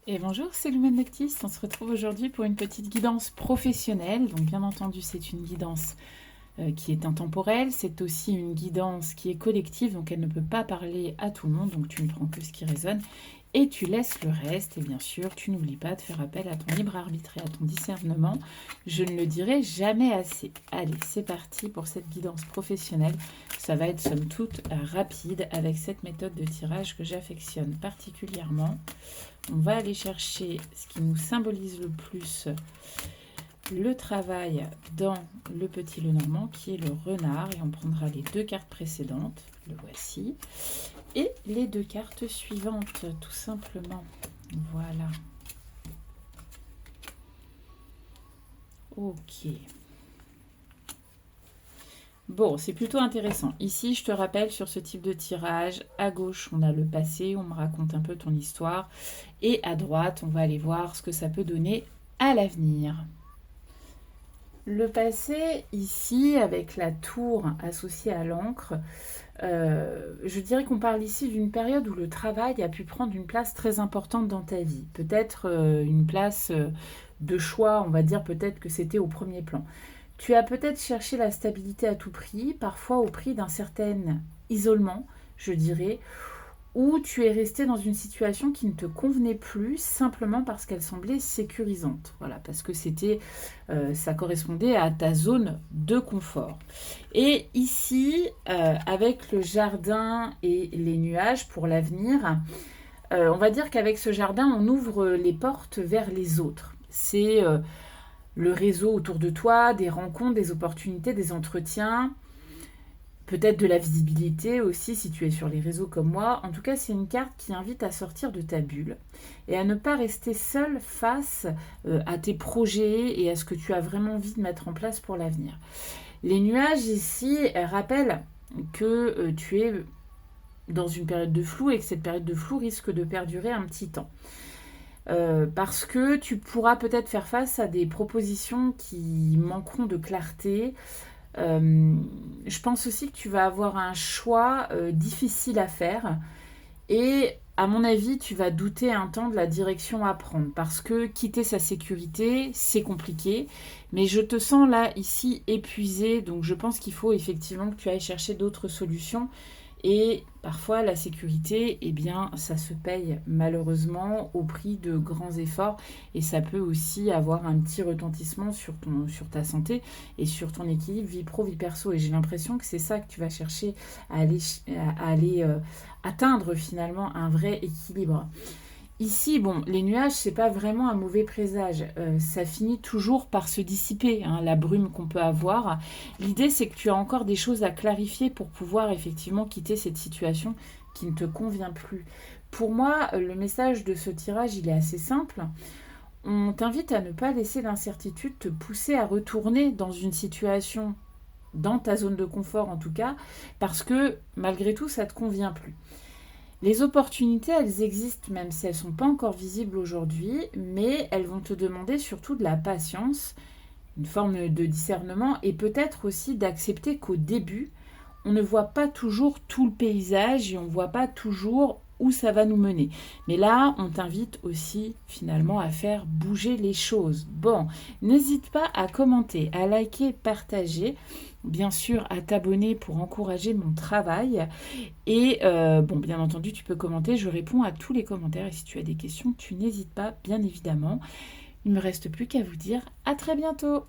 Et bonjour, c'est Lumen Noctis. On se retrouve aujourd'hui pour une petite guidance professionnelle. Donc bien entendu, c'est une guidance qui est intemporelle. C'est aussi une guidance qui est collective, donc elle ne peut pas parler à tout le monde. Donc tu ne prends que ce qui résonne et tu laisses le reste. Et bien sûr, tu n'oublies pas de faire appel à ton libre arbitre et à ton discernement. Je ne le dirai jamais assez. Allez, c'est parti pour cette guidance professionnelle. Ça va être somme toute rapide avec cette méthode de tirage que j'affectionne particulièrement. On va aller chercher ce qui nous symbolise le plus le travail dans le petit Lenormand, qui est le renard. Et on prendra les deux cartes précédentes, le voici, et les deux cartes suivantes, tout simplement. Voilà. Ok. Bon, c'est plutôt intéressant. Ici, je te rappelle, sur ce type de tirage, à gauche, on a le passé, on me raconte un peu ton histoire. Et à droite, on va aller voir ce que ça peut donner à l'avenir. Le passé, ici, avec la tour associée à l'encre, je dirais qu'on parle ici d'une période où le travail a pu prendre une place très importante dans ta vie. Peut-être une place de choix, on va dire peut-être que c'était au premier plan. Tu as peut-être cherché la stabilité à tout prix, parfois au prix d'un certain isolement, je dirais, ou tu es resté dans une situation qui ne te convenait plus simplement parce qu'elle semblait sécurisante. Voilà, parce que ça correspondait à ta zone de confort. Et ici, avec le jardin et les nuages pour l'avenir, on va dire qu'avec ce jardin, on ouvre les portes vers les autres. C'est le réseau autour de toi, des rencontres, des opportunités, des entretiens, peut-être de la visibilité aussi si tu es sur les réseaux comme moi. En tout cas, c'est une carte qui invite à sortir de ta bulle et à ne pas rester seul face à tes projets et à ce que tu as vraiment envie de mettre en place pour l'avenir. Les nuages ici rappellent que tu es dans une période de flou et que cette période de flou risque de perdurer un petit temps. Parce que tu pourras peut-être faire face à des propositions qui manqueront de clarté. Je pense aussi que tu vas avoir un choix difficile à faire et à mon avis, tu vas douter un temps de la direction à prendre parce que quitter sa sécurité, c'est compliqué. Mais je te sens là, ici, épuisé. Donc je pense qu'il faut effectivement que tu ailles chercher d'autres solutions. Et parfois, la sécurité, eh bien, ça se paye malheureusement au prix de grands efforts. Et ça peut aussi avoir un petit retentissement sur ta santé et sur ton équilibre vie pro, vie perso. Et j'ai l'impression que c'est ça que tu vas chercher à aller atteindre finalement un vrai équilibre. Ici, bon, les nuages, c'est pas vraiment un mauvais présage. Ça finit toujours par se dissiper, hein, la brume qu'on peut avoir. L'idée, c'est que tu as encore des choses à clarifier pour pouvoir effectivement quitter cette situation qui ne te convient plus. Pour moi, le message de ce tirage, il est assez simple. On t'invite à ne pas laisser l'incertitude te pousser à retourner dans une situation, dans ta zone de confort en tout cas, parce que malgré tout, ça ne te convient plus. Les opportunités, elles existent même si elles ne sont pas encore visibles aujourd'hui, mais elles vont te demander surtout de la patience, une forme de discernement et peut-être aussi d'accepter qu'au début, on ne voit pas toujours tout le paysage et on ne voit pas toujours où ça va nous mener. Mais là, on t'invite aussi finalement à faire bouger les choses. Bon, n'hésite pas à commenter, à liker, partager, bien sûr à t'abonner pour encourager mon travail. Et bon, bien entendu, tu peux commenter, je réponds à tous les commentaires et si tu as des questions, tu n'hésites pas, bien évidemment. Il ne me reste plus qu'à vous dire à très bientôt.